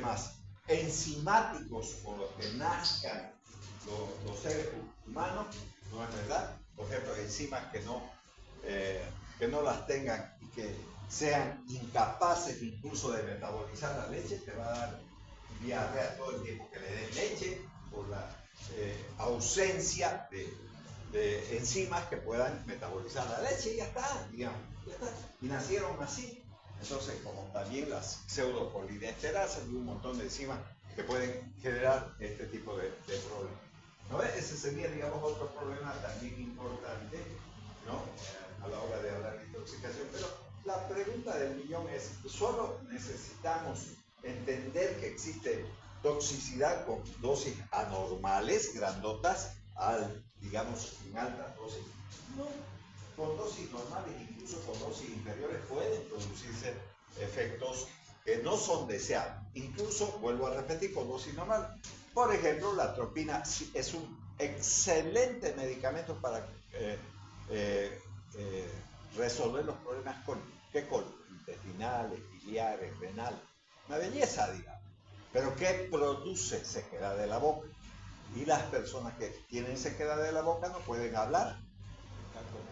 problemas enzimáticos por los que nazcan los seres humanos, no es verdad. Por ejemplo, enzimas que no las tengan y que sean incapaces incluso de metabolizar la leche, te va a dar diarrea todo el tiempo que le den leche por la ausencia de enzimas que puedan metabolizar la leche y ya está, digamos, ya está. Y nacieron así. Entonces, como también las pseudopolinesterasas y un montón de enzimas que pueden generar este tipo de problemas. ¿No? Ese sería, digamos, otro problema también importante, ¿no? A la hora de hablar de intoxicación. Pero la pregunta del millón es, ¿solo necesitamos entender que existe toxicidad con dosis anormales, grandotas, digamos, en altas dosis? No, con dosis normales, incluso con dosis inferiores, pueden producirse efectos que no son deseados. Incluso, vuelvo a repetir, con dosis normal. Por ejemplo, la atropina es un excelente medicamento para resolver los problemas cólicos. ¿Qué cólicos? Intestinales, biliares, renales. Una belleza, digamos. Pero ¿qué produce? Sequedad de la boca. Y las personas que tienen sequedad de la boca no pueden hablar. Están como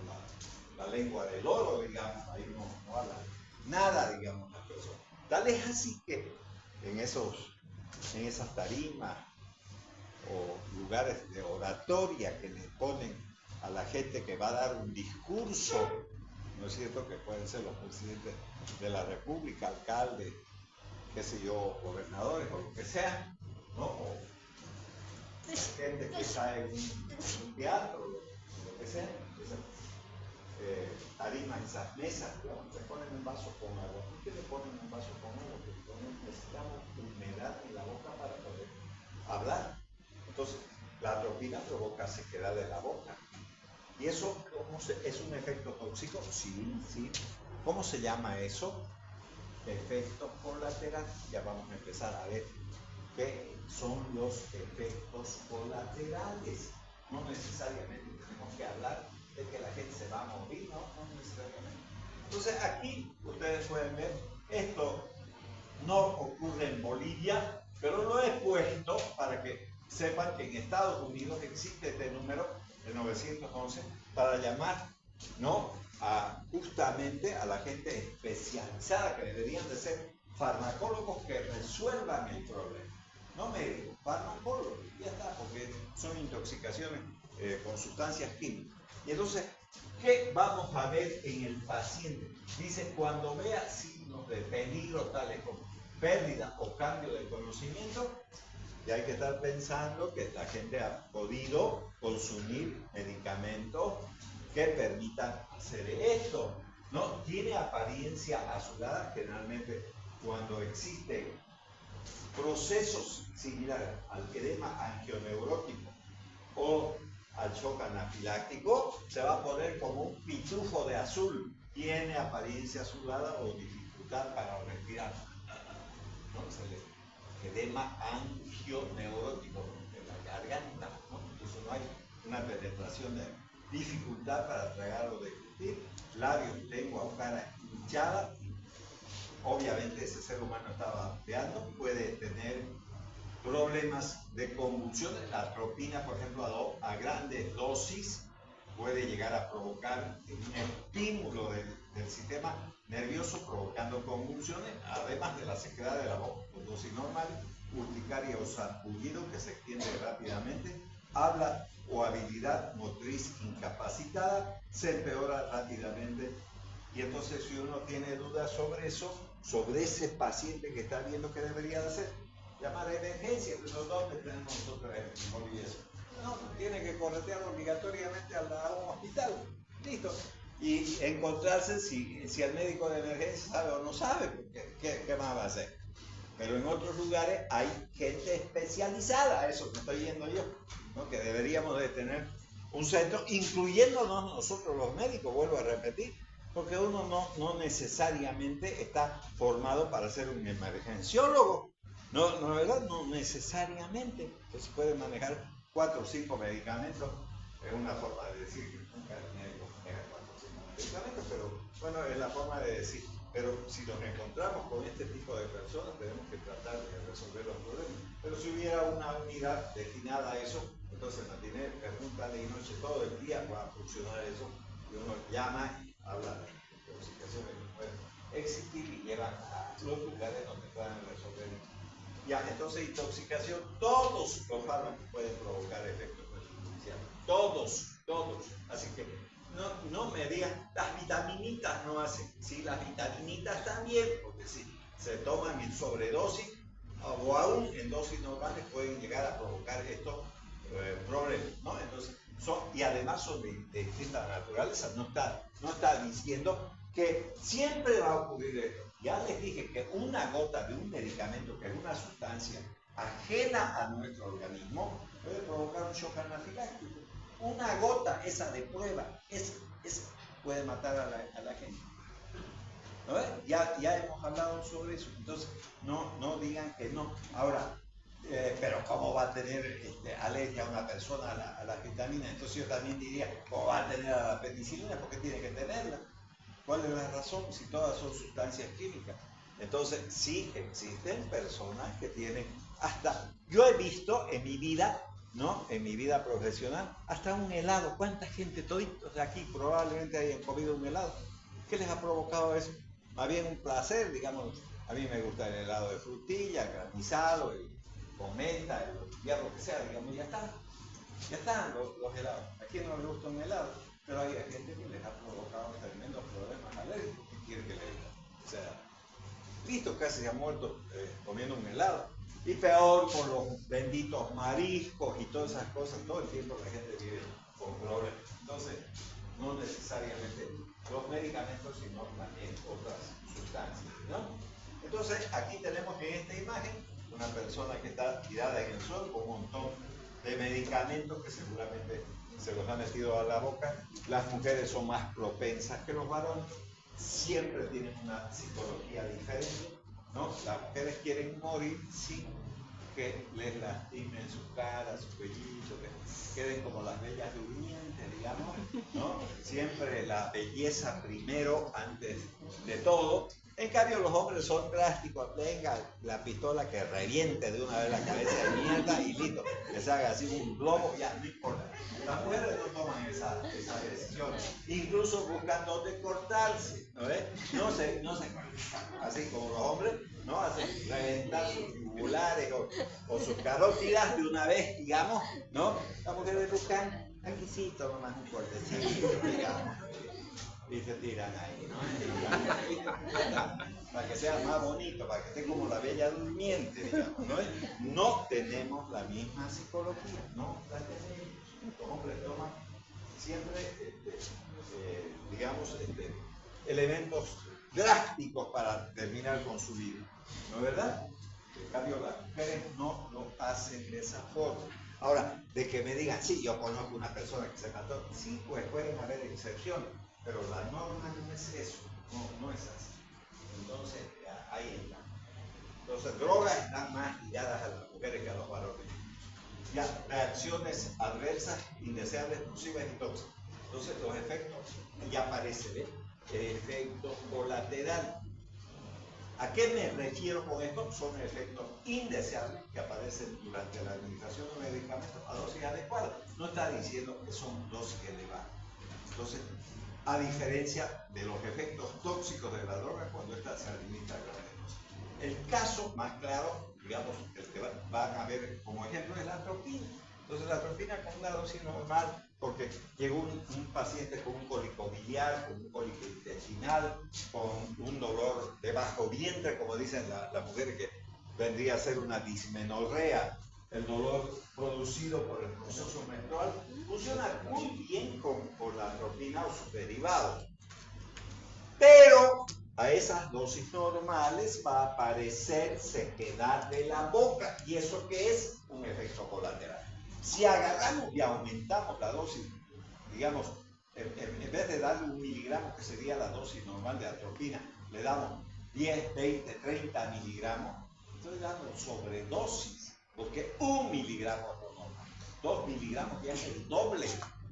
la lengua del oro, digamos. Ahí no hablan nada, digamos, las personas. Tal es así que en esas tarimas o lugares de oratoria que le ponen a la gente que va a dar un discurso, ¿no es cierto? Que pueden ser los presidentes de la República, alcaldes, qué sé yo, gobernadores o lo que sea, ¿no? O gente que está en un teatro, lo que sea, tarimas, esas mesas, ¿no? Le ponen un vaso con agua. ¿Por qué le ponen un vaso con agua? Porque necesitamos humedad en la boca para poder hablar. Entonces, la atropina provoca sequedad de la boca. ¿Y eso es un efecto tóxico? Sí, sí. ¿Cómo se llama eso? Efectos colaterales. Ya vamos a empezar a ver qué son los efectos colaterales. No necesariamente tenemos que hablar de que la gente se va a morir, no necesariamente. Entonces aquí ustedes pueden ver, esto no ocurre en Bolivia, pero lo he puesto para que sepan que en Estados Unidos existe este número de 911 para llamar, ¿no?, justamente a la gente especializada, que deberían de ser farmacólogos que resuelvan el problema. No médicos, farmacólogos, ya está, porque son intoxicaciones con sustancias químicas. Y entonces, ¿qué vamos a ver en el paciente? Dice, cuando vea signos de peligro tales como pérdida o cambio de conocimiento, y hay que estar pensando que la gente ha podido consumir medicamentos que permitan hacer esto, ¿no? Tiene apariencia azulada, generalmente cuando existen procesos similares al edema angioneurótico o al shock anafiláctico, se va a poner como un pitufo de azul. Tiene apariencia azulada o dificultad para respirar, ¿no? Edema angioneurótico de la garganta, ¿no? Incluso no hay una penetración de dificultad para tragar o deglutir, labios, lengua o cara hinchada. Obviamente ese ser humano está babeando, puede tener problemas de convulsiones. La atropina, por ejemplo, a grandes dosis puede llegar a provocar un estímulo del sistema nervioso provocando convulsiones, además de la sequedad de la boca con dosis normal, urticaria o sarpullido que se extiende rápidamente, habla o habilidad motriz incapacitada, se empeora rápidamente. Y entonces, si uno tiene dudas sobre eso, sobre ese paciente que está viendo qué debería de hacer, llamar a emergencia. Pero ¿dónde tenemos nosotros en Bolivia eso? No, tiene que corretear obligatoriamente a un hospital. Listo. Y encontrarse si el médico de emergencia sabe o no sabe, ¿qué más va a hacer? Pero en otros lugares hay gente especializada, a eso me estoy yendo yo, ¿no? Que deberíamos de tener un centro, incluyéndonos nosotros los médicos, vuelvo a repetir, porque uno no necesariamente está formado para ser un emergenciólogo, no, ¿verdad? No necesariamente. Entonces puede manejar 4 o 5 medicamentos, es una forma de decir que nunca el médico maneja 4 o 5 medicamentos, pero bueno, es la forma de decir. Pero si nos encontramos con este tipo de personas, tenemos que tratar de resolver los problemas. Pero si hubiera una unidad destinada a eso, entonces mantiene pregúntale y noche todo el día va a funcionar eso. Y uno llama y habla de intoxicaciones que pueden existir y llevan a los lugares donde puedan resolver. Ya, entonces intoxicación, todos los fármacos pueden provocar efectos perjudiciales. Todos. Así que no me digan, las vitaminitas no hacen. Sí, las vitaminitas también, porque si se toman en sobredosis o aún en dosis normales pueden llegar a provocar estos problemas, ¿no? Entonces, y además son de distinta naturaleza. No está diciendo que siempre va a ocurrir esto. Ya les dije que una gota de un medicamento, que es una sustancia ajena a nuestro organismo, puede provocar un shock anafiláctico. Una gota, esa de prueba, puede matar a la gente. ¿No ves? Ya hemos hablado sobre eso. Entonces, no digan que no. Ahora, pero ¿cómo va a tener alergia a una persona a la vitamina? Entonces yo también diría, ¿cómo va a tener a la penicilina? ¿Por qué tiene que tenerla? ¿Cuál es la razón? Si todas son sustancias químicas. Entonces, sí existen personas que tienen hasta, yo he visto en mi vida, ¿no? En mi vida profesional, hasta un helado. ¿Cuánta gente, toditos de aquí probablemente hayan comido un helado? ¿Qué les ha provocado eso? Más bien un placer, digamos. A mí me gusta el helado de frutilla, granizado, con menta, lo que sea, digamos, ya están los helados. ¿A quién no le gusta un helado? Pero hay gente que les ha provocado tremendos problemas alérgicos. ¿Qué quiere que le diga? O sea, listo, casi se ha muerto comiendo un helado. Y peor por los benditos mariscos y todas esas cosas. Todo el tiempo la gente vive con problemas. Entonces, no necesariamente los medicamentos, sino también otras sustancias, ¿no? Entonces, aquí tenemos en esta imagen una persona que está tirada en el suelo con un montón de medicamentos que seguramente se los ha metido a la boca. Las mujeres son más propensas que los varones, siempre tienen una psicología diferente, ¿no? Las mujeres quieren morir sin que les lastimen su cara, su pellizco, que queden como las bellas durmientes, digamos, ¿no? Siempre la belleza primero antes de todo. En cambio, los hombres son drásticos. Venga, la pistola que reviente de una vez la cabeza de mierda y listo. Que se haga así un globo, ya, no importa. Las mujeres no toman esa decisión. Incluso buscan dónde cortarse, ¿no ves? No se así como los hombres, ¿no? Hacen reventar sus yugulares o sus carótidas de una vez, digamos, ¿no? Las mujeres buscan aquí sí, nomás un cortecito, digamos. Y se tiran ahí, ¿no? Para que sea más bonito, para que esté como la bella durmiente, digamos, ¿no? No tenemos la misma psicología, no la tenemos. Los hombres toman siempre, digamos, elementos drásticos para terminar con su vida, ¿no es verdad? En cambio, las mujeres no lo hacen de esa forma. Ahora, de que me digan, sí, yo conozco una persona que se mató, sí, pues pueden haber excepciones. Pero la norma no es eso, no es así. Entonces, ahí está. Entonces, drogas están más ligadas a las mujeres que a los varones. Ya, reacciones adversas, indeseables, nocivas y tóxicas. Entonces, los efectos, ya aparece, ¿ves? Efectos colaterales. ¿A qué me refiero con esto? Son efectos indeseables que aparecen durante la administración de medicamentos a dosis adecuadas. No está diciendo que son dosis elevadas. Entonces, a diferencia de los efectos tóxicos de la droga cuando ésta se administra gravemente. El caso más claro, digamos, el que van a ver como ejemplo es la atropina. Entonces la atropina con una dosis normal, porque llegó un paciente con un cólico biliar, con un cólico intestinal, con un dolor de bajo vientre, como dicen las mujeres, que vendría a ser una dismenorrea, el dolor producido por el proceso menstrual, funciona muy bien con la atropina o sus derivados. Pero a esas dosis normales va a aparecer sequedad de la boca, y eso que es un efecto colateral. Si agarramos y aumentamos la dosis, digamos, en vez de darle 1 miligramo, que sería la dosis normal de atropina, le damos 10, 20, 30 miligramos, estoy dando sobredosis, porque 1 miligramo es lo normal, 2 miligramos ya es el doble,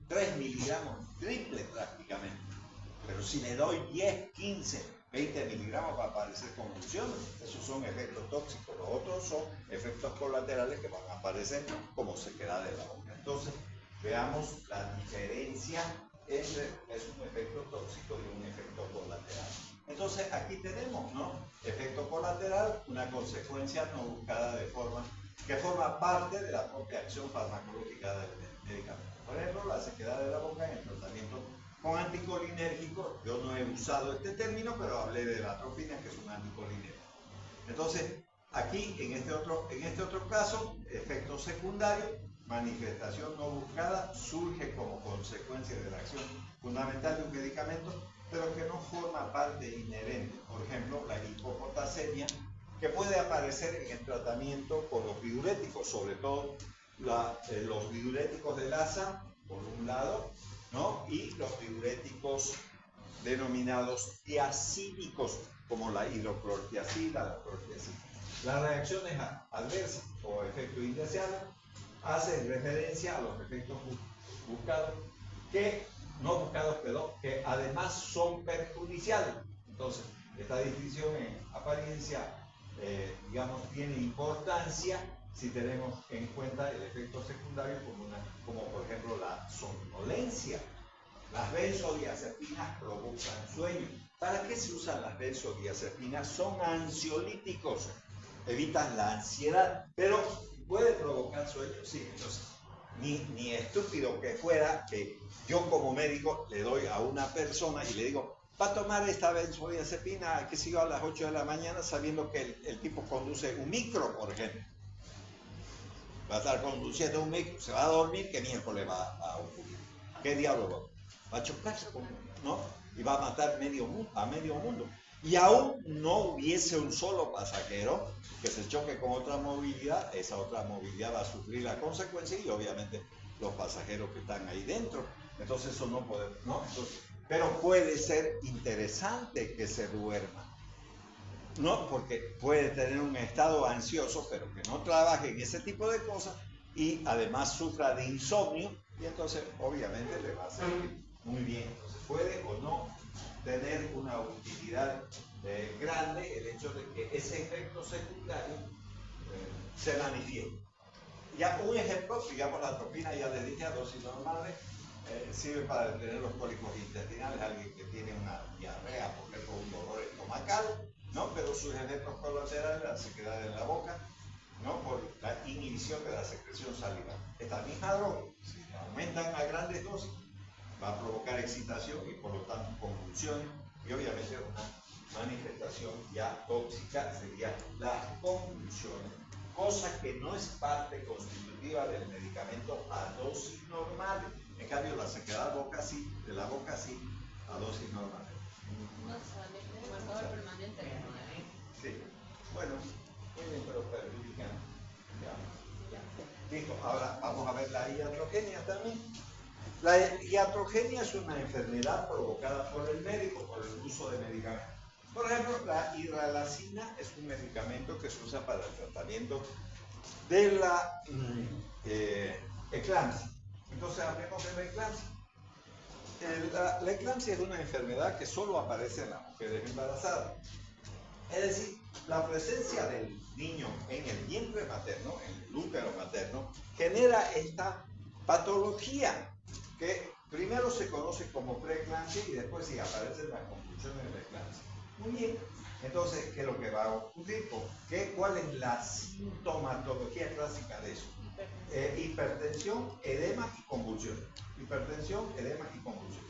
3 miligramos triple prácticamente. Pero si le doy 10, 15, 20 miligramos va a aparecer convulsiones. Esos son efectos tóxicos. Los otros son efectos colaterales que van a aparecer como sequedad de la boca. Entonces, veamos la diferencia entre es un efecto tóxico y un efecto colateral. Entonces, aquí tenemos, ¿no? Efecto colateral, una consecuencia no buscada que forma parte de la propia acción farmacológica del medicamento. Por ejemplo, la sequedad de la boca en el tratamiento con anticolinérgicos. Yo no he usado este término, pero hablé de la atropina, que es un anticolinérgico. Entonces, aquí, en este otro caso, efecto secundario, manifestación no buscada, surge como consecuencia de la acción fundamental de un medicamento, pero que no forma parte inherente. Por ejemplo, la hipopotasemia, que puede aparecer en el tratamiento con los diuréticos, sobre todo los diuréticos de Lassa, por un lado, ¿no? Y los diuréticos denominados tiacídicos, como la hidroclortiazida, la clortiazida. Las reacciones adversas o efectos indeseados hacen referencia a los efectos buscados, que además son perjudiciales. Entonces, esta distinción en apariencia, digamos, tiene importancia si tenemos en cuenta el efecto secundario como por ejemplo la somnolencia. Las benzodiazepinas provocan sueño. ¿Para qué se usan las benzodiazepinas? Son ansiolíticos, evitan la ansiedad, pero puede provocar sueño, sí. Entonces, ni estúpido que fuera que yo como médico le doy a una persona y le digo, va a tomar esta benzodiazepina, qué sé yo, a las 8 de la mañana, sabiendo que el tipo conduce un micro, por ejemplo. Va a estar conduciendo un micro, se va a dormir, ¿qué miércoles va a ocurrir? ¿Qué diablo va a chocarse, ¿no? Y va a matar a medio mundo. Y aún no hubiese un solo pasajero que se choque con otra movilidad, esa otra movilidad va a sufrir la consecuencia y obviamente los pasajeros que están ahí dentro. Entonces eso no puede, ¿no? Entonces, pero puede ser interesante que se duerma. No, porque puede tener un estado ansioso, pero que no trabaje en ese tipo de cosas y además sufra de insomnio y entonces obviamente le va a servir muy bien. Entonces puede o no tener una utilidad grande el hecho de que ese efecto secundario se manifieste. Ya un ejemplo, digamos la atropina, ya les dije, a dosis normales, sirve para detener los cólicos intestinales, alguien que tiene una diarrea, por ejemplo, un dolor estomacal, ¿no? Pero sus efectos colaterales, la sequedad en la boca, ¿no? Por la inhibición de la secreción salival. Esta misma droga, si aumentan a grandes dosis, va a provocar excitación y por lo tanto convulsiones y obviamente una manifestación ya tóxica sería las convulsiones, cosa que no es parte constitutiva del medicamento a dosis normales. En cambio, la sequedad de la boca sí, a dosis normales. No sale, marcador permanente. Sí, bueno, muy bien, pero perjudican. Listo, ahora vamos a ver la iatrogenia también. La iatrogenia es una enfermedad provocada por el médico, por el uso de medicamentos. Por ejemplo, la hidralazina es un medicamento que se usa para el tratamiento de la eclampsia. Entonces, hablemos de la eclampsia. La eclampsia es una enfermedad que solo aparece en las mujeres embarazadas. Es decir, la presencia del niño en el vientre materno, en el útero materno, genera esta patología que primero se conoce como preeclampsia y después sí aparecen las convulsiones de la eclampsia. Muy bien. Entonces, ¿qué es lo que va a ocurrir? ¿Cuál es la sintomatología clásica de eso? Hipertensión, edema y convulsión. Hipertensión, edema y convulsión.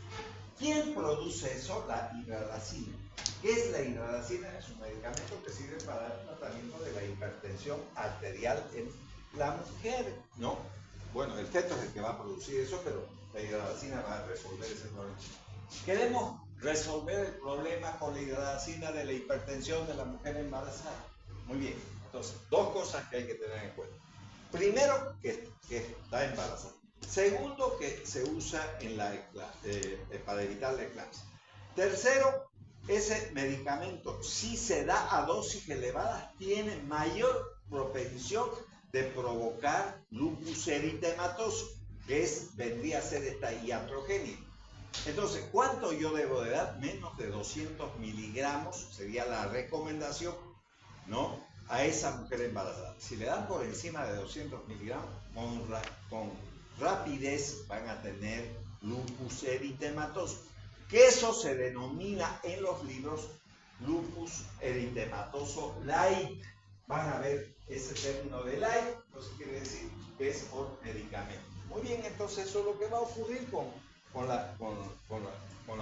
¿Quién produce eso? La hidralazina. ¿Qué es la hidralazina? Es un medicamento que sirve para el tratamiento de la hipertensión arterial en la mujer, ¿no? Bueno, el feto es el que va a producir eso, pero la hidralazina va a resolver ese problema. Queremos resolver el problema con la hidralazina de la hipertensión de la mujer embarazada. Muy bien, entonces, dos cosas que hay que tener en cuenta. Primero, que está embarazada. Segundo, que se usa para evitar la eclampsia. Tercero, ese medicamento, si se da a dosis elevadas, tiene mayor propensión de provocar lupus eritematoso, que vendría a ser esta iatrogenia. Entonces, ¿cuánto yo debo de dar? Menos de 200 miligramos sería la recomendación, ¿no? A esa mujer embarazada. Si le dan por encima de 200 miligramos, con rapidez van a tener lupus eritematoso, que eso se denomina en los libros lupus eritematoso light. Van a ver ese término de light, entonces quiere decir que es por medicamento. Muy bien, entonces eso es lo que va a ocurrir con las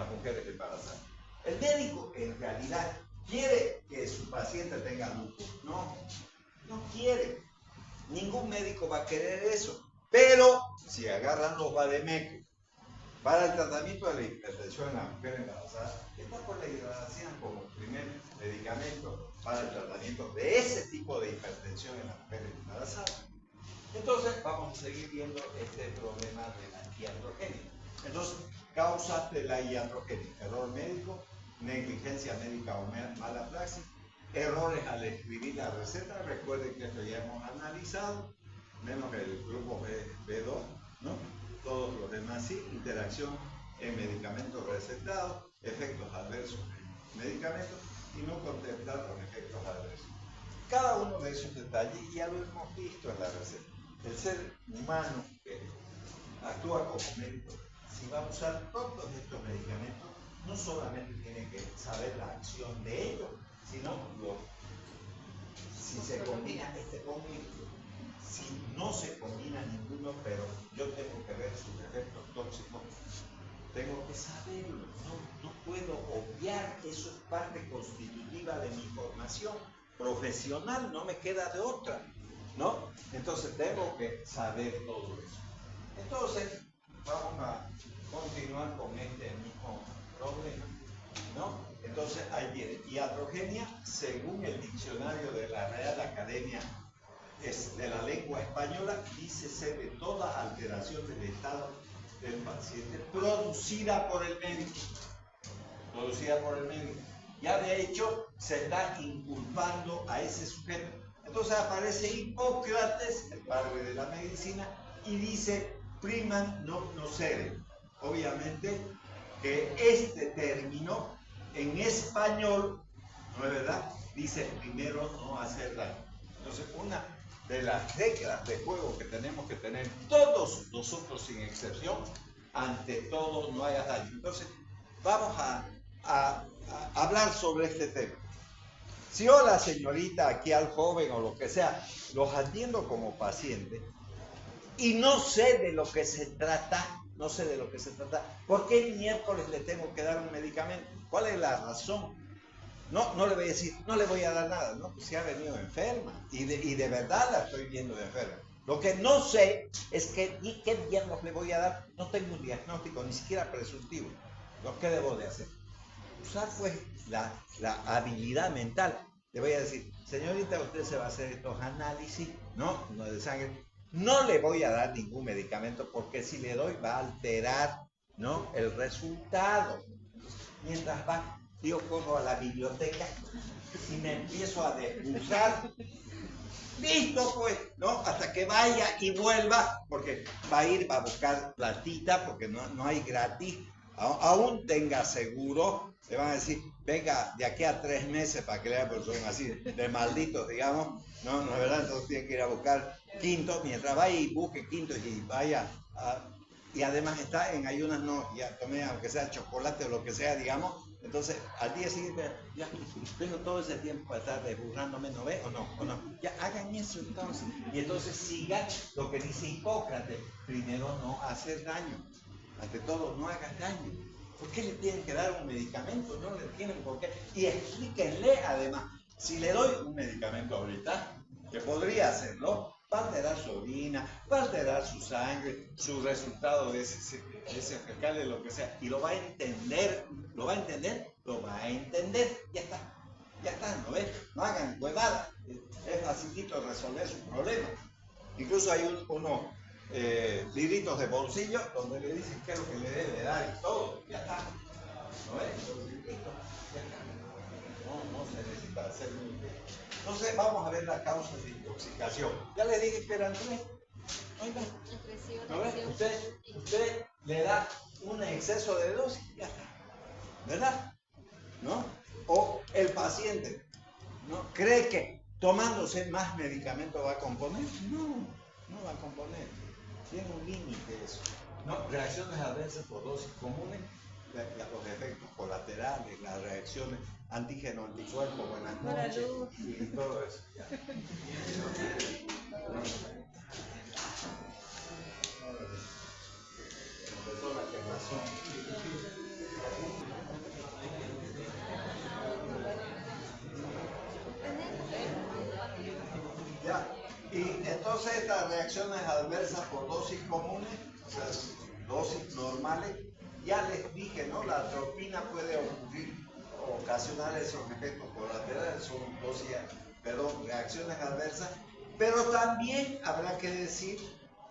mujeres embarazadas. El médico en realidad quiere que su paciente tenga lupus. No quiere. Ningún médico va a querer eso. Pero si agarran los vademecum para el tratamiento de la hipertensión en la mujer embarazada, está por la hidratación como primer medicamento para el tratamiento de ese tipo de hipertensión en la mujer embarazada. Entonces vamos a seguir viendo este problema de la iatrogenia. Entonces, causas de la iatrogenia: error médico, negligencia médica o mala praxis, errores al escribir la receta. Recuerden que esto ya hemos analizado, menos el grupo B2, ¿no? Todos los demás sí. Interacción en medicamentos recetados, efectos adversos en medicamentos y no contemplar con efectos adversos. Cada uno de esos detalles ya lo hemos visto en la receta. El ser humano que actúa como médico, si va a usar todos estos medicamentos, no solamente tiene que saber la acción de ellos, sino si se combina este conmigo, si no se combina ninguno, pero yo tengo que ver sus efectos tóxicos, tengo que saberlo, no puedo obviar, eso es parte constitutiva de mi formación profesional, no me queda de otra, ¿no? Entonces tengo que saber todo eso. Entonces, vamos a continuar con este mismo problema, ¿no? Entonces, ahí viene. Iatrogenia, según el diccionario de la Real Academia de la Lengua Española, dícese de toda alteración del estado del paciente producida por el médico. Producida por el médico. Ya de hecho, se está inculpando a ese sujeto. Entonces aparece Hipócrates, el padre de la medicina, y dice: primam non nocere. Obviamente que este término en español, ¿no es verdad?, dice primero no hacer daño. Entonces, una de las reglas de juego que tenemos que tener todos nosotros sin excepción, ante todo no hagas daño. Entonces, vamos a hablar sobre este tema. Si yo a la señorita, aquí al joven o lo que sea, los atiendo como paciente y no sé de lo que se trata, ¿por qué miércoles le tengo que dar un medicamento? ¿Cuál es la razón? No le voy a decir, no le voy a dar nada, no, pues si ha venido enferma y de verdad la estoy viendo de enferma. Lo que no sé es qué diablos le voy a dar. No tengo un diagnóstico, ni siquiera presuntivo. Lo que debo de hacer, usar pues la habilidad mental. Le voy a decir: señorita, usted se va a hacer estos análisis, ¿no? De sangre. No le voy a dar ningún medicamento porque si le doy va a alterar, ¿no?, el resultado. Mientras va, yo corro a la biblioteca y me empiezo a desbuscar. Listo, pues, ¿no? Hasta que vaya y vuelva, porque va a buscar platita, porque no hay gratis. Aún tenga seguro, le van a decir: venga de aquí a 3 meses para que le hagan, porque son así de malditos, digamos, no es verdad. Entonces tiene que ir a buscar quinto, mientras vaya y busque quinto y vaya y además está en ayunas, no, ya tomé aunque sea chocolate o lo que sea, digamos. Entonces al día siguiente ya tengo todo ese tiempo para estar desburrándome, ¿no ve? ¿O no? Ya hagan eso entonces. Y entonces siga lo que dice Hipócrates: primero no hacer daño. Ante todo, no hagas daño. ¿Por qué le tienen que dar un medicamento? No le tienen por qué. Y explíquenle además, si le doy un medicamento ahorita, que podría hacerlo, va a alterar su orina, va a alterar su sangre, su resultado de ese fecal, lo que sea, y lo va a entender, ya está, ¿no ves? No hagan huevadas, es facilito resolver su problema. Incluso hay unos libritos de bolsillo donde le dicen qué es lo que le debe dar y todo, ya está, ¿no ves? Los libritos, ya está. No se necesita hacer muy bien. Entonces vamos a ver las causas de intoxicación. Ya le dije que eran 3. Oiga, ¿no ves? Usted le da un exceso de dosis, ya está, ¿verdad? ¿No? O el paciente, ¿no? ¿Cree que tomándose más medicamento va a componer? No, no va a componer. Tiene un límite eso. ¿No? Reacciones adversas por dosis comunes, los efectos colaterales, las reacciones antígeno-anticuerpo, buenas noches y todo eso. Empezó la quemación. Ya. Y entonces estas reacciones adversas por dosis comunes, o sea, dosis normales, ya les dije, ¿no? La atropina puede ocurrir, ocasionar esos efectos colaterales, son dosis, reacciones adversas, pero también habrá que decir,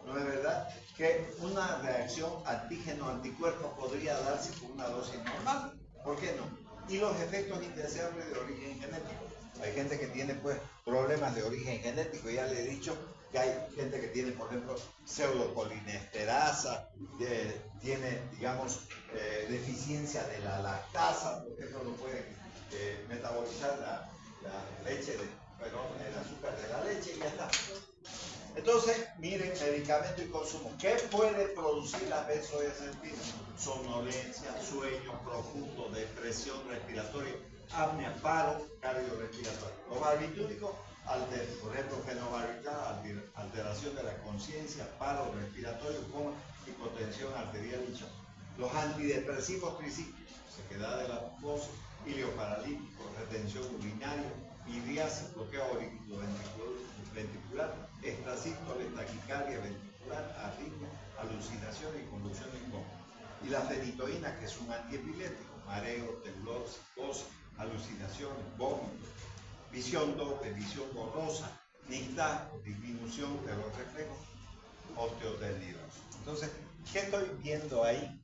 ¿no es verdad?, que una reacción antígeno-anticuerpo podría darse con una dosis normal. ¿Por qué no? Y los efectos indeseables de origen genético. Hay gente que tiene pues problemas de origen genético, ya le he dicho que hay gente que tiene, por ejemplo, pseudocolinesterasa, que tiene, digamos, deficiencia de la lactasa, por ejemplo, no pueden metabolizar la leche, el azúcar de la leche y ya está. Entonces, miren, medicamento y consumo. ¿Qué puede producir la benzodiazepina? Somnolencia, sueño profundo, depresión respiratoria, apnea, paro cardiorrespiratorio. Los barbitúricos, por ejemplo, fenobarbital, alteración de la conciencia, paro respiratorio, coma, hipotensión arterial y shock. Los antidepresivos tricíclicos, sequedad de la mucosa, ilioparalítico, retención urinaria, midriasis, bloqueo auriculoventricular, extrasístole, taquicardia ventricular, arritmia, alucinación y convulsión en coma. Y la fenitoína, que es un antiepilético, mareo, temblor, psicosis, alucinaciones, vómitos, visión doble, visión borrosa, nistagmo, disminución de los reflejos, osteotendidosis. Entonces, ¿qué estoy viendo ahí?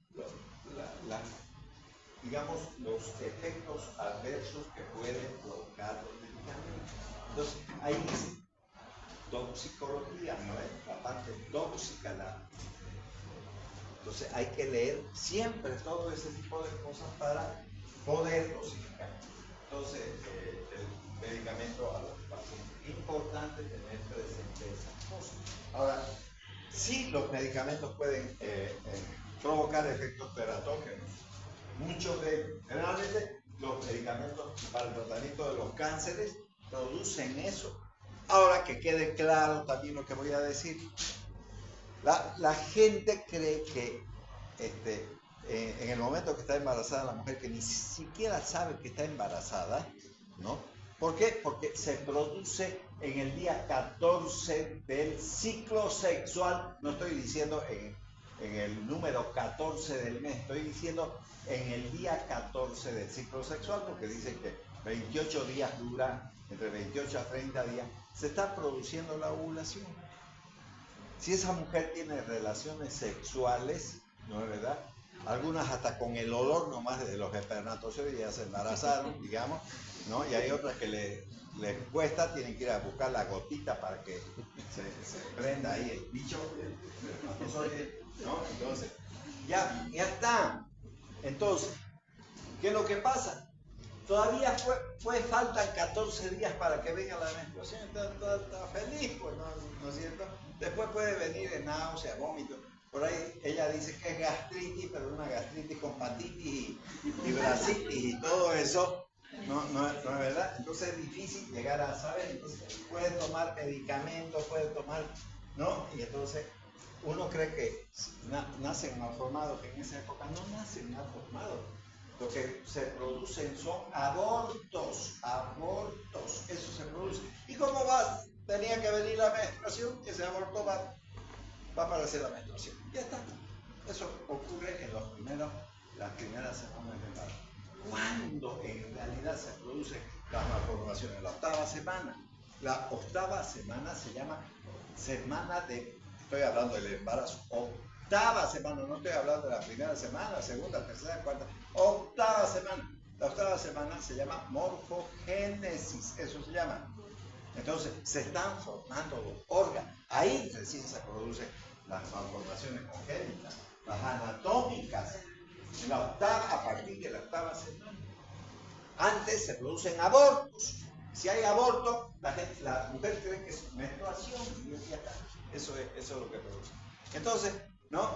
Digamos, los efectos adversos que pueden provocar los medicamentos. Entonces, ahí dice toxicología, ¿no es? La parte tóxica. Entonces, hay que leer siempre todo ese tipo de cosas para poder dosificar. Entonces, el medicamento a los pacientes. Importante tener presente esas cosas. Ahora, sí, los medicamentos pueden provocar efectos teratógenos. Muchos de, generalmente, los medicamentos para el tratamiento de los cánceres producen eso. Ahora, que quede claro también lo que voy a decir. La gente cree que en el momento que está embarazada la mujer, que ni siquiera sabe que está embarazada, ¿no? ¿Por qué? Porque se produce en el día 14 del ciclo sexual. No estoy diciendo en el número 14 del mes, estoy diciendo en el día 14 del ciclo sexual, porque dicen que 28 días dura, entre 28 a 30 días, se está produciendo la ovulación. Si esa mujer tiene relaciones sexuales, ¿no es verdad? Algunas hasta con el olor nomás de los espermatozoides ya se embarazaron, digamos, ¿no? Y hay otras que les cuesta, tienen que ir a buscar la gotita para que se prenda ahí el bicho, el espermatozoide, ¿no? Entonces, ya está. Entonces, ¿qué es lo que pasa? Todavía faltan 14 días para que venga la menstruación, está feliz, pues, ¿no es cierto? Después puede venir en náusea, vómito. Por ahí ella dice que es gastritis, pero una gastritis con patitis y bracitis y todo eso, no es verdad. Entonces es difícil llegar a saber. Entonces puede tomar medicamentos, puede tomar, ¿no? Y entonces uno cree que nacen malformados, que en esa época no nacen malformados. Lo que se producen son abortos, eso se produce. ¿Y cómo va? Tenía que venir la menstruación, ese aborto va a aparecer la menstruación. Ya está. Eso ocurre en las primeras semanas del embarazo. ¿Cuándo en realidad se producen las malformaciones? La octava semana. La octava semana se llama semana de, estoy hablando del embarazo, octava semana, no estoy hablando de la primera semana, segunda, tercera, cuarta, octava semana. La octava semana se llama morfogénesis, eso se llama. Entonces, se están formando los órganos. Ahí recién se producen las malformaciones congénitas. las anatómicas, en la octava, a partir de la octava semana. Antes se producen abortos. Si hay aborto, la mujer cree que es menstruación y ya está. Eso es lo que produce. Entonces, ¿no?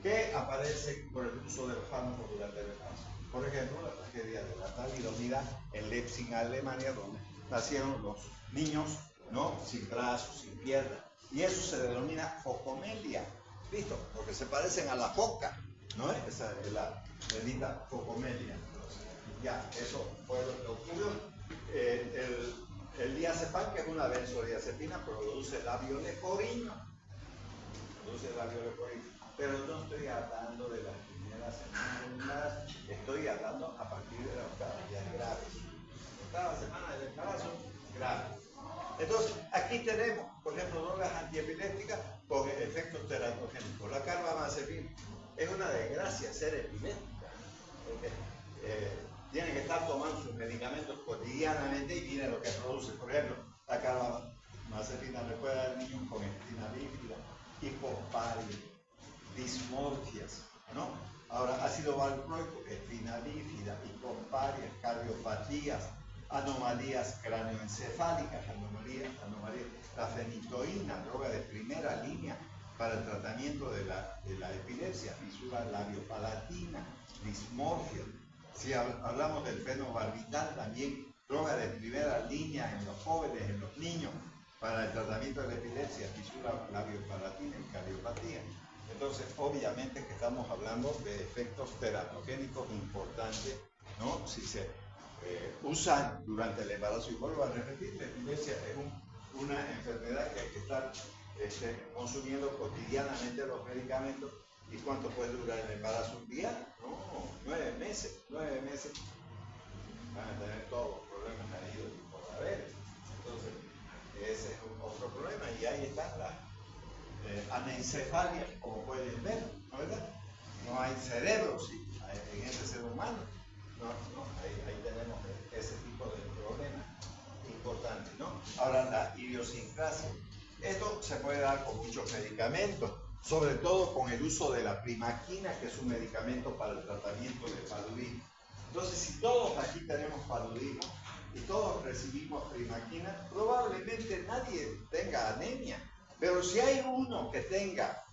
¿Qué aparece por el uso de los fármacos durante el embarazo? Por ejemplo, la tragedia de la talidomida en Leipzig, Alemania, donde nacieron los niños, ¿no? Sin brazos, sin piernas. Y eso se denomina focomelia. ¿Listo? Porque se parecen a la foca, ¿no? Esa es la bendita focomelia. Entonces, ya, eso fue lo que ocurrió. El diazepam, que es una benzodiazepina, produce labio leporino. Pero no estoy hablando de las primeras semanas, estoy hablando a partir de la octava, ya es grave. La octava semana del embarazo, grave. Entonces, aquí tenemos, por ejemplo, drogas antiepilépticas con efectos teratogénicos. La carbamazepina es una desgracia ser epiléptica, porque tienen que estar tomando sus medicamentos cotidianamente y miren lo que produce. Por ejemplo, la carbamazepina le puede dar a niños con espina bífida, hipospadia, dismorfias, ¿no? Ahora, ácido valproico, espina bífida, hipospadias, cardiopatías, anomalías cráneoencefálicas, anomalías. La fenitoína, droga de primera línea para el tratamiento de la epilepsia, fisura labiopalatina, dismorfia. Si hablamos del fenobarbital, también droga de primera línea en los jóvenes, en los niños, para el tratamiento de la epilepsia, fisura labiopalatina y cardiopatía. Entonces, obviamente que estamos hablando de efectos teratogénicos importantes, ¿no? Si se usan durante el embarazo, y vuelvo a repetir, la epilepsia es una enfermedad que hay que estar consumiendo cotidianamente los medicamentos. ¿Y cuánto puede durar el embarazo? ¿Un día? No, 9 meses. 9 meses van a tener todos los problemas ahí por haber. Entonces, ese es otro problema. Y ahí están las anencefalias, como pueden ver, ¿no es verdad? No hay cerebro, sí, en ese ser humano. Ahí tenemos ese tipo de problemas importantes, ¿no? Ahora, la idiosincrasia. Esto se puede dar con muchos medicamentos, sobre todo con el uso de la primaquina, que es un medicamento para el tratamiento del paludismo. Entonces, si todos aquí tenemos paludismo y todos recibimos primaquina, probablemente nadie tenga anemia. Pero si hay uno que tenga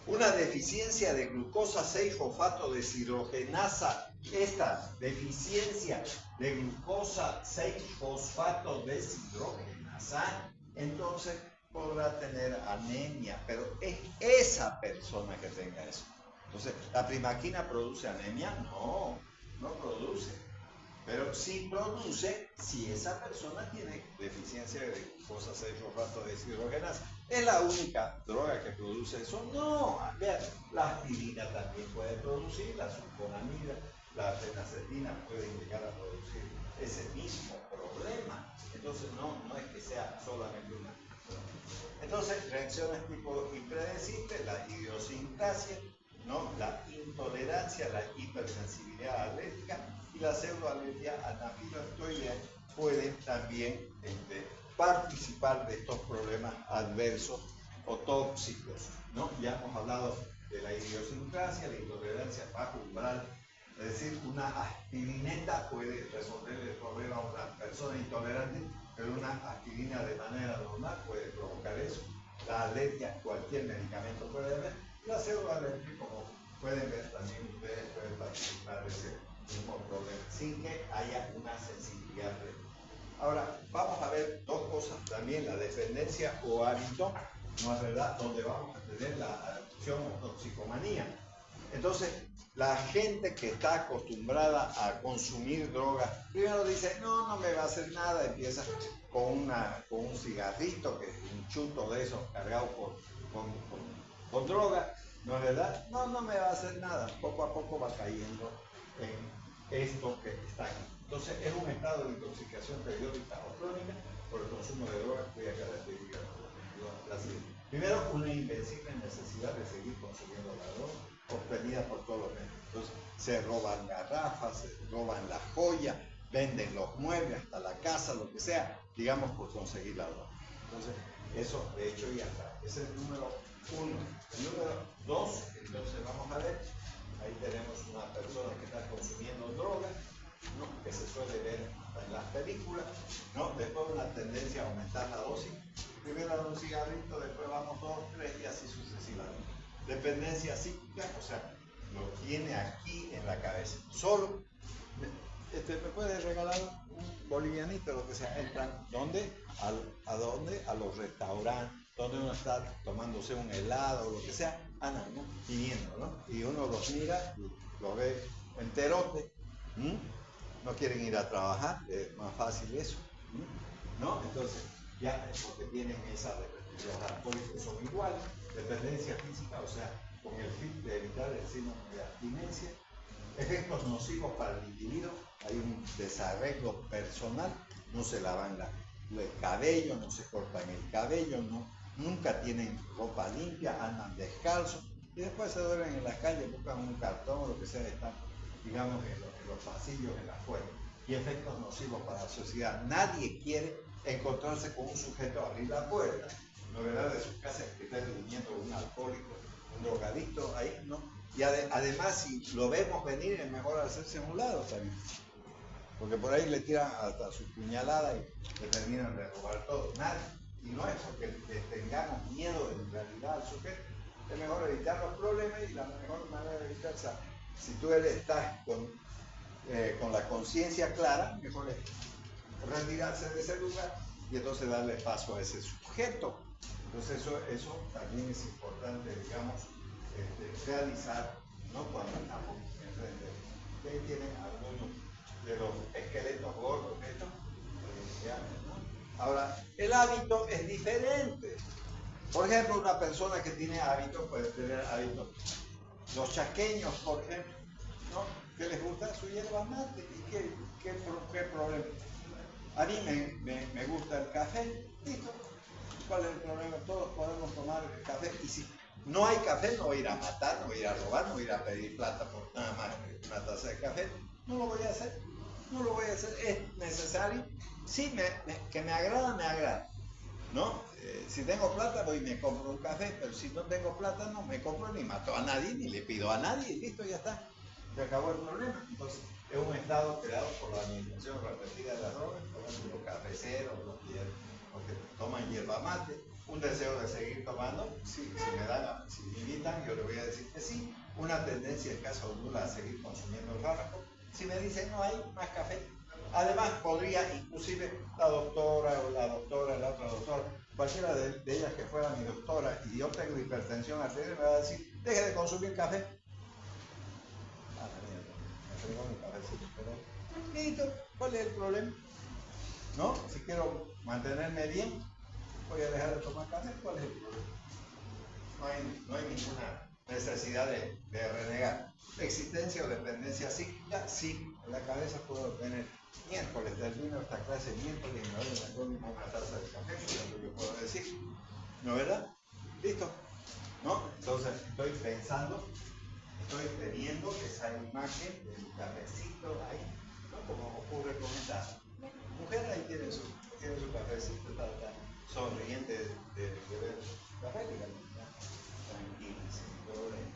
una deficiencia de glucosa 6-fosfato deshidrogenasa, esta deficiencia de glucosa 6-fosfato deshidrogenasa, entonces podrá tener anemia, pero es esa persona que tenga eso. Entonces, ¿la primaquina produce anemia? No, no produce. Pero sí produce si esa persona tiene deficiencia de glucosa 6-fosfato deshidrogenasa. ¿Es la única droga que produce eso? No. Vean, la aspirina también puede producir, la sulfonamida, la fenacetina puede llegar a producir ese mismo problema. Entonces no es que sea solamente una. Entonces, reacciones tipo impredecible, la idiosincrasia, ¿no? La intolerancia, la hipersensibilidad alérgica y la pseudoalergia anafilaxoidea pueden también participar de estos problemas adversos o tóxicos, ¿no? Ya hemos hablado de la idiosincrasia, la intolerancia bajo umbral, es decir, una aspirineta puede resolver el problema a una persona intolerante, pero una aspirina de manera normal puede provocar eso. La alergia, cualquier medicamento puede haber, y la pseudoalergia, como pueden ver, también ustedes pueden participar de ese mismo problema, sin que haya una sensibilidad previa. Ahora, vamos a ver dos cosas también, la dependencia o hábito, ¿no es verdad?, donde vamos a tener la adicción o toxicomanía. Entonces, la gente que está acostumbrada a consumir drogas, primero dice, no me va a hacer nada, empieza con un cigarrito, que es un chuto de esos cargado con droga, ¿no es verdad? No me va a hacer nada, poco a poco va cayendo en esto que está aquí. Entonces, es un estado de intoxicación periódica o crónica por el consumo de drogas cuya característica la siguiente. Primero, una invencible necesidad de seguir consumiendo la droga, obtenida por todos los medios. Entonces, se roban garrafas, se roban la joya, venden los muebles, hasta la casa, lo que sea, digamos, por conseguir la droga. Entonces, Eso, de hecho, ya está. Ese es el número 1. El número 2, entonces vamos a ver. Ahí tenemos una persona que está consumiendo droga, ¿no? Que se suele ver en las películas, ¿no? Después una tendencia a aumentar la dosis. Primero un cigarrito, después vamos 2, 3 y así sucesivamente. Dependencia psíquica, o sea, lo tiene aquí en la cabeza. Solo, ¿me puede regalar un bolivianito, lo que sea? Entran, ¿dónde? ¿A dónde? A los restaurantes, donde uno está tomándose un helado o lo que sea, andan, ¿no? Viniendo, ¿no? Y uno los mira, los ve enterote, no quieren ir a trabajar, es más fácil eso, ¿no? Entonces, ya es porque tienen esa dependencia. Los alcohólicos son iguales, dependencia física, o sea, con el fin de evitar el síndrome de abstinencia. Efectos nocivos para el individuo, hay un desarreglo personal, no se lavan el cabello, no se cortan el cabello, nunca tienen ropa limpia, andan descalzos y después se duermen en las calles, buscan un cartón o lo que sea, están, digamos, en los pasillos, en las puertas. Y efectos nocivos para la sociedad. Nadie quiere encontrarse con un sujeto a abrir la puerta, ¿no, verdad?, de su casa, que esté durmiendo un alcohólico, un drogadicto ahí, ¿no? Y además, si lo vemos venir, es mejor hacerse a un lado también. Porque por ahí le tiran hasta su puñalada y le terminan de robar todo. Nadie. Y no es porque le tengamos miedo en realidad al sujeto. Es mejor evitar los problemas y la mejor manera de evitar, si tú estás con la conciencia clara, mejor es retirarse de ese lugar y entonces darle paso a ese sujeto. Entonces eso también es importante, digamos, realizar, ¿no? Cuando estamos enfrente. Ustedes tienen algunos de los esqueletos gordos, estos, ¿no? Ahora, el hábito es diferente. Por ejemplo, una persona que tiene hábitos puede tener hábitos. Los chaqueños, por ejemplo, ¿no? Que les gusta su yerba mate. ¿Y qué problema? A mí me gusta el café, listo. ¿Cuál es el problema? Todos podemos tomar café. Y si no hay café, no voy a ir a matar, no voy a ir a robar, no voy a ir a pedir plata por nada más que una taza de café. No lo voy a hacer. No lo voy a hacer. Es necesario. Sí, que me agrada, ¿no? Si tengo plata, voy y me compro un café, pero si no tengo plata, no me compro ni mato a nadie, ni le pido a nadie, y listo, ya está. Se acabó el problema. Entonces, es un estado creado por la administración repetida de las drogas, los cafeceros, los que toman yerba mate, un deseo de seguir tomando. Si me invitan, yo le voy a decir que sí. Una tendencia escasa o nula a seguir consumiendo el fármaco. Si me dicen no hay más café, además podría, inclusive la doctora o la otra doctora, cualquiera de ellas que fuera mi doctora, y yo tengo hipertensión arterial, me va a decir, deje de consumir café. Me fregó mi cafecito, pero listo, ¿cuál es el problema? ¿No? Si quiero mantenerme bien, voy a dejar de tomar café, ¿cuál es el problema? No hay ninguna necesidad de renegar. Existencia o dependencia psíquica, sí, en la cabeza puedo tener miércoles, termino esta clase miércoles y me voy a tomar una taza de café, es lo que puedo decir, ¿no, verdad? ¿Listo? ¿No? Entonces estoy pensando, estoy teniendo esa imagen del cafecito ahí, ¿no? Como ocurre con esta mujer, ahí tiene su cafecito, está sonriente de ver café, digamos, tranquila, sin problema,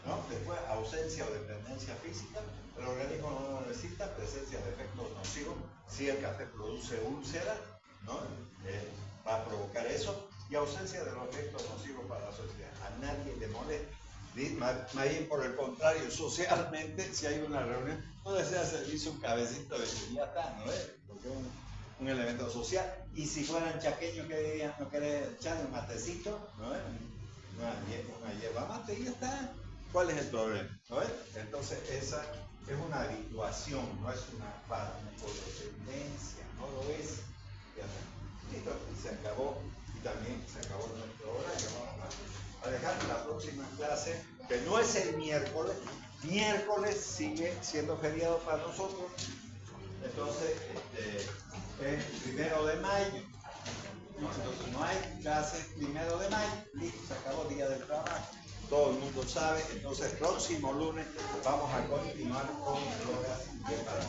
¿no? Después, ausencia o dependencia física, el organismo no necesita presencia de efectos nocivos. Si el café produce úlcera, ¿no? Va a provocar eso, y ausencia de los efectos nocivos para la sociedad. A nadie le molesta. Más bien, por el contrario, socialmente, si hay una reunión, no desea servirse un cabecito de ya está, ¿no es? Porque es un elemento social. Y si fueran chaqueños, que dirían, no querés echar un matecito, ¿no es? Una hierba mate y ya está. ¿Cuál es el problema? ¿No es? Entonces, esa es una habituación, no es una codependencia, no lo es. Ya está. Listo, y se acabó, y también se acabó nuestro horario. Vamos a dejar la próxima clase, que no es el miércoles. Miércoles sigue siendo feriado para nosotros. Entonces, es 1 de mayo. ¿No? Entonces no hay clases 1 de mayo, listo, se acabó el día del trabajo. Todo el mundo sabe. Entonces, próximo lunes vamos a continuar con drogas de para